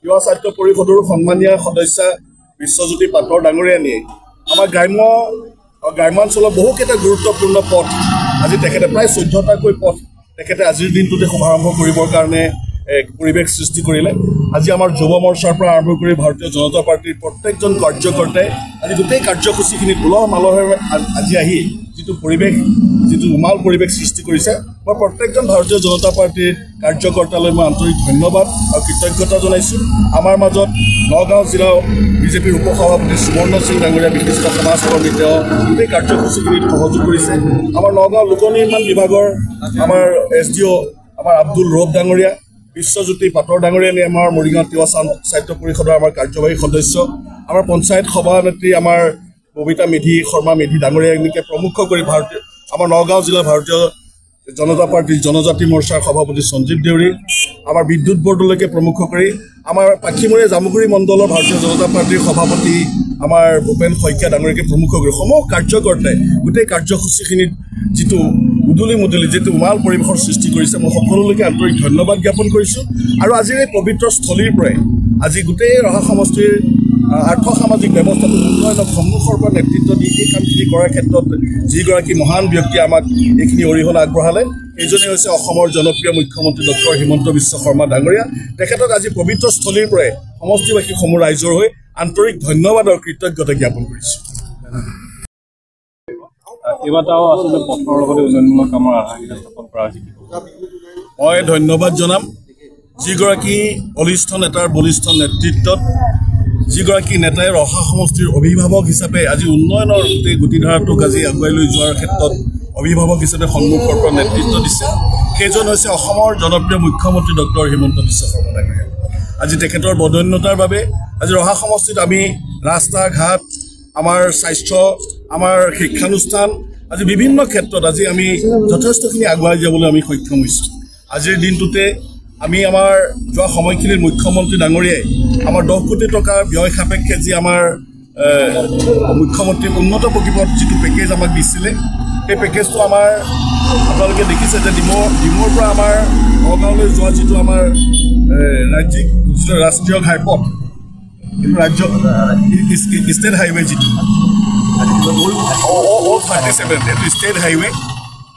युवा साहित्य परिषदर सम्मानीय सदस्य विश्वज्योति पाटर डांगरियानिये आमार ग्रामांचल बहुकेटा गुरुत्वपूर्ण पथ आज प्राय 14टाকৈ पथ আজিৰ দিনটোতে শুভাৰম্ভ কৰিবৰ কাৰণে পৰিৱেশ সৃষ্টি কৰিলে। আজি আমাৰ যুৱ মৰ্চাৰ পৰা আৰম্ভ কৰি ভাৰতীয় জনতা পাৰ্টিৰ প্ৰত্যেকজন কাৰ্যকৰ্তাই আজি গোটেই কাৰ্যসূচীখিনি উলহ মালহেৰে আজি আহি যিটো পৰিৱেশ যিটো উমাল পৰিৱেশ সৃষ্টি কৰিছে মই প্ৰত্যেকজন ভাৰতীয় জনতা পাৰ্টিৰ কাৰ্যকৰ্তালৈ মই আন্তৰিক ধন্যবাদ আৰু কৃতজ্ঞতা জনাইছোঁ। আমাৰ মাজত নগাঁও জিলা বিজেপিৰ উপসভাপতি সুবৰ্ণ সিং ডাঙৰীয়া বিশিষ্ট সমাজকৰ্মী তেওঁ গোটেই কাৰ্যসূচীখিনিত সহযোগ কৰিছে। আমাৰ নগাঁও লোক নিৰ্মাণ বিভাগৰ আমাৰ SDO আমাৰ আব্দুল ৰব ডাঙৰীয়া, বিশ্বজ্যোতি পাটৰ ডাঙৰীয়ানিয়ে আমাৰ মৰিগাঁও তিৱা সাহিত্য পৰিষদৰ আমাৰ কাৰ্যবাহী সদস্য, আমাৰ পঞ্চায়ত সভানেত্ৰী আমাৰ ববিতা মেধি শৰ্মা মেধি ডাঙৰীয়ানিকে প্ৰমুখ কৰি ভাৰতীয় আমাৰ নগাঁও জিলা ভাৰতীয় জনতা পাৰ্টিৰ জনজাতি মৰ্চাৰ সভাপতি সঞ্জীৱ দেউৰী, আমাৰ বিদ্যুৎ বৰ্ডলৈকে প্ৰমুখ কৰি আমাৰ পাখিমৰীয়া জামুগুৰি মণ্ডলৰ ভাৰতীয় জনতা পাৰ্টিৰ সভাপতি আমাৰ ভূপেন শইকীয়া ডাঙৰীয়াকে প্ৰমুখ কৰি সমূহ কাৰ্যকৰ্তাই গোটেই কাৰ্যসূচীখিনিত যিটো মুদুলি যিটো উমাল পৰিৱেশৰ সৃষ্টি কৰিছে মই সকলোলৈকে আন্তৰিক ধন্যবাদ জ্ঞাপন কৰিছোঁ। আৰু আজিৰ এই পবিত্ৰ স্থলীৰ পৰাই আজি গোটেই ৰহা সমষ্টিৰ আৰ্থ সামাজিক ব্যৱস্থাটো উন্নয়নক সন্মুখৰ পৰা নেতৃত্ব দি এই কামখিনি কৰাৰ ক্ষেত্ৰত যিগৰাকী মহান ব্যক্তিয়ে আমাক এইখিনি অৰিহণা আগবঢ়ালে এইজনে হৈছে অসমৰ জনপ্ৰিয় মুখ্যমন্ত্ৰী ডক্টৰ হিমন্ত বিশ্ব শৰ্মা ডাঙৰীয়া। তেখেতক আজি পবিত্ৰ স্থলীৰ পৰাই সমষ্টিবাসী সমূহ ৰাইজৰ হৈ আন্তৰিক ধন্যবাদ আৰু কৃতজ্ঞতা জ্ঞাপন কৰিছোঁ। কেইবাটাও আচলতে পথৰ লগতে উন্নয়নমূলক কামৰ আধাৰশিলা স্থাপন কৰা হৈছে। মই ধন্যবাদ জনাম যিগৰাকী বলিষ্ঠ নেতাৰ বলিষ্ঠ নেতৃত্বত যিগৰাকী নেতাই ৰহা সমষ্টিৰ অভিভাৱক হিচাপে আজি উন্নয়নৰ গোটেই গতিধাৰাটোক আজি আগুৱাই লৈ যোৱাৰ ক্ষেত্ৰত অভিভাৱক হিচাপে সন্মুখৰ পৰা নেতৃত্ব দিছে সেইজন হৈছে অসমৰ জনপ্ৰিয় মুখ্যমন্ত্ৰী ডক্টৰ হিমন্ত বিশ্ব শৰ্মা ডাঙৰীয়া। আজি তেখেতৰ বদন্যতাৰ বাবে আজি ৰহা সমষ্টিত আমি ৰাস্তা ঘাট আমাৰ স্বাস্থ্য আমাৰ শিক্ষানুষ্ঠান আজি বিভিন্ন ক্ষেত্ৰত আজি আমি যথেষ্টখিনি আগুৱাই যাবলৈ আমি সক্ষম হৈছোঁ। আজিৰ দিনটোতে আমি আমাৰ যোৱা সময়খিনিৰ মুখ্যমন্ত্ৰী ডাঙৰীয়াই আমাৰ 10 কোটি টকা ব্যয় সাপেক্ষে যি আমাৰ মুখ্যমন্ত্ৰী উন্নত প্ৰকল্পৰ যিটো পেকেজ আমাক দিছিলে সেই পেকেজটো আমাৰ আপোনালোকে দেখিছে যে ডিমৌৰ পৰা আমাৰ নগাঁৱলৈ যোৱা যিটো আমাৰ ৰাজ্যিক যিটো ৰাষ্ট্ৰীয় ঘাইপথ ৰাজ্য ষ্টেট হাইৱে যিটো 37 ষ্টেট হাইৱে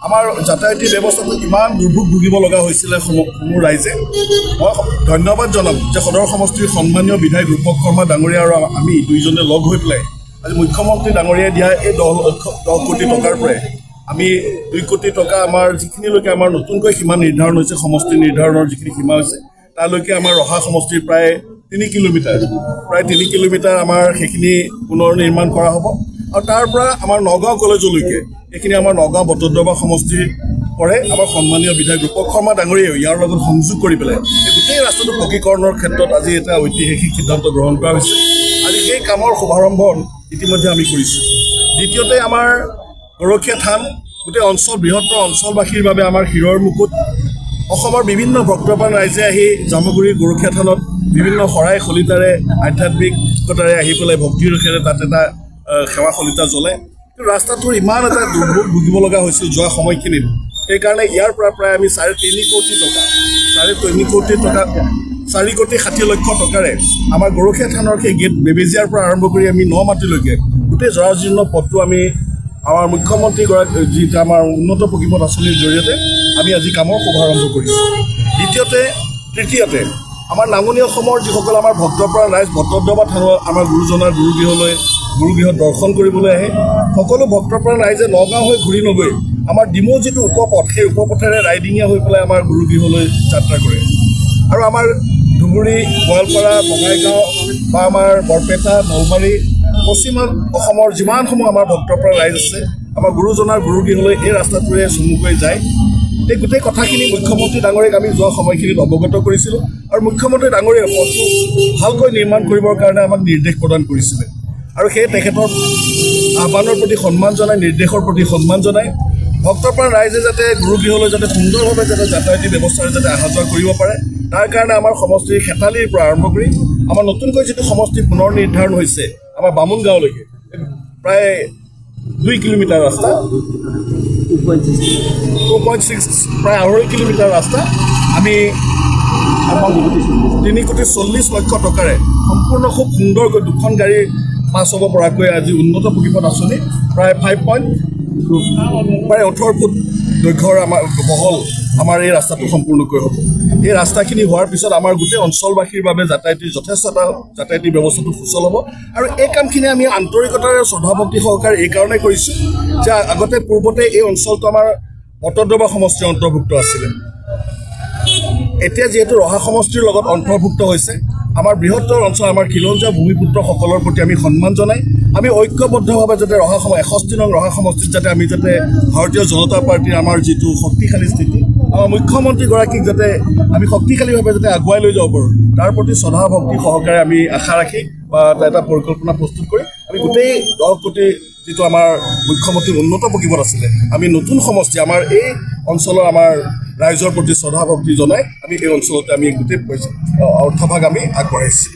আমাৰ যাতায়াতী ব্যৱস্থাটো ইমান দুৰ্ভোগ ভুগিব লগা হৈছিলে সমূহ ৰাইজে। মই ধন্যবাদ জনাম যে সদৰ সমষ্টিৰ সন্মানীয় বিধায়ক ৰূপক শৰ্মা ডাঙৰীয়া আৰু আমি দুইজনে লগ হৈ পেলাই আজি মুখ্যমন্ত্ৰী ডাঙৰীয়াই দিয়া এই 10 কোটি টকাৰ পৰাই আমি 2 কোটি টকা আমাৰ যিখিনিলৈকে আমাৰ নতুনকৈ সীমা নিৰ্ধাৰণ হৈছে সমষ্টি নিৰ্ধাৰণৰ যিখিনি সীমা হৈছে তালৈকে আমাৰ ৰহা সমষ্টিৰ প্ৰায় 3 কিলোমিটাৰ আমাৰ সেইখিনি পুনৰ নিৰ্মাণ কৰা হ'ব। আৰু তাৰ পৰা আমাৰ নগাঁও কলেজলৈকে এইখিনি আমাৰ নগাঁও বটদ্ৰৱা সমষ্টিৰ পৰে আমাৰ সন্মানীয় বিধায়ক ৰূপক শৰ্মা ডাঙৰীয়াই ইয়াৰ লগত সংযোগ কৰি পেলাই এই গোটেই ৰাস্তাটো পকীকৰণৰ ক্ষেত্ৰত আজি এটা ঐতিহাসিক সিদ্ধান্ত গ্ৰহণ কৰা হৈছে। আজি সেই কামৰ শুভাৰম্ভ ইতিমধ্যে আমি কৰিছোঁ। দ্বিতীয়তে আমাৰ গৰখীয়া থান গোটেই অঞ্চল বৃহত্তৰ অঞ্চলবাসীৰ বাবে আমাৰ শিৰৰ মুকুট অসমৰ বিভিন্ন ভক্তপ্ৰাণ ৰাইজে আহি জামুগুৰি গৰখীয়া থানত বিভিন্ন শৰাই শলিতাৰে আধ্যাত্মিকতাৰে আহি পেলাই ভক্তিৰ ৰসেৰে তাত এটা সেৱা শলিতা জ্বলে। কিন্তু ৰাস্তাটোৰ ইমান এটা দুৰ্ভোগ ভুগিব লগা হৈছিল যোৱা সময়খিনিত সেইকাৰণে ইয়াৰ পৰা প্ৰায় আমি 3.5 কোটি টকা 4 কোটি 60 লক্ষ টকাৰে আমাৰ গৰখীয়া থানৰ সেই গেট বেবেজিয়াৰ পৰা আৰম্ভ কৰি আমি 9 মাটিলৈকে গোটেই জৰাজীৰ্ণ পথটো আমি আমাৰ মুখ্যমন্ত্ৰীগৰাকী যিটো আমাৰ উন্নত পকীপথ আঁচনিৰ জৰিয়তে আমি আজি কামৰ শুভাৰম্ভ কৰিছোঁ। তৃতীয়তে আমাৰ নামনি অসমৰ যিসকল আমাৰ ভক্তপ্ৰাণ ৰাইজ বটদ্ৰৱা থানৰ আমাৰ গুৰুজনাৰ গুৰুগৃহত দৰ্শন কৰিবলৈ আহে সকলো ভক্তপ্ৰাণ ৰাইজে নগাঁও হৈ ঘূৰি নগৈ আমাৰ ডিমৌ যিটো উপপথ সেই উপপথেৰে ৰাইডিঙীয়া হৈ পেলাই আমাৰ গুৰুগৃহলৈ যাত্ৰা কৰে। আৰু আমাৰ ধুবুৰী গোৱালপাৰা বঙাইগাঁও বা আমাৰ বৰপেটা নলবাৰী পশ্চিম অসমৰ যিমানসমূহ আমাৰ ভক্তপ্ৰাণ ৰাইজ আছে আমাৰ গুৰুজনাৰ গুৰুগৃহলৈ এই ৰাস্তাটোৰে চমুকৈ যায়। এই গোটেই কথাখিনি মুখ্যমন্ত্ৰী ডাঙৰীয়াক আমি যোৱা সময়খিনিত অৱগত কৰিছিলোঁ আৰু মুখ্যমন্ত্ৰী ডাঙৰীয়াই পথটো ভালকৈ নিৰ্মাণ কৰিবৰ কাৰণে আমাক নিৰ্দেশ প্ৰদান কৰিছিলে। আৰু সেই তেখেতৰ আহ্বানৰ প্ৰতি সন্মান জনাই নিৰ্দেশৰ প্ৰতি সন্মান জনাই ভক্তপ্ৰাণ ৰাইজে যাতে গুৰুগৃহলৈ যাতে সুন্দৰভাৱে যাতে যাতায়াতী ব্যৱস্থাৰে যাতে অহা যোৱা কৰিব পাৰে তাৰ কাৰণে আমাৰ সমষ্টিৰ খেতালিৰ পৰা আৰম্ভ কৰি আমাৰ নতুনকৈ যিটো সমষ্টি পুনৰ নিৰ্ধাৰণ হৈছে আমাৰ বামুণ গাঁৱলৈকে প্ৰায় 2 কিলোমিটাৰ ৰাস্তা 2.6 প্ৰায় 2.5 কিলোমিটাৰ ৰাস্তা আমি 3,40,00,000 টকাৰে সম্পূৰ্ণ খুব সুন্দৰকৈ 2খন গাড়ী পাছ হ'ব পৰাকৈ আজি উন্নত পকীপথ আঁচনি প্ৰায় 18 ফুট দৈৰ্ঘ্যৰ আমাৰ বহল আমাৰ এই ৰাস্তাটো সম্পূৰ্ণকৈ হ'ব। এই ৰাস্তাখিনি হোৱাৰ পিছত আমাৰ গোটেই অঞ্চলবাসীৰ বাবে যথেষ্ট এটা যাতায়াতী ব্যৱস্থাটো সুচল হ'ব। আৰু এই কামখিনি আমি আন্তৰিকতাৰে শ্ৰদ্ধাভক্তি সহকাৰে এই কাৰণে কৰিছোঁ যে পূৰ্বতে এই অঞ্চলটো আমাৰ বটদ্ৰৱা সমষ্টিৰ অন্তৰ্ভুক্ত আছিলে। এতিয়া যিহেতু ৰহা সমষ্টিৰ লগত অন্তৰ্ভুক্ত হৈছে, আমাৰ বৃহত্তৰ অঞ্চল আমাৰ খিলঞ্জীয়া ভূমিপুত্ৰসকলৰ প্ৰতি আমি সন্মান জনাই আমি ঐক্যবদ্ধভাৱে যাতে 61 নং ৰহা সমষ্টিত যাতে আমি ভাৰতীয় জনতা পাৰ্টীৰ আমাৰ যিটো শক্তিশালী স্থিতি, আমাৰ মুখ্যমন্ত্ৰীগৰাকীক যাতে আমি শক্তিশালীভাৱে যাতে আগুৱাই লৈ যাব পাৰোঁ, তাৰ প্ৰতি শ্ৰদ্ধা ভক্তি সহকাৰে আমি আশা ৰাখি বা এটা পৰিকল্পনা প্ৰস্তুত কৰি আমি গোটেই 10 কোটি যিটো আমাৰ মুখ্যমন্ত্ৰীৰ উন্নত পকীপথ আছিলে, আমি নতুন সমষ্টি আমাৰ এই অঞ্চলৰ আমাৰ ৰাইজৰ প্ৰতি শ্ৰদ্ধা ভক্তি জনাই আমি এই অঞ্চলতে আমি গোটেই অৰ্থভাগ আমি আগবঢ়াইছোঁ।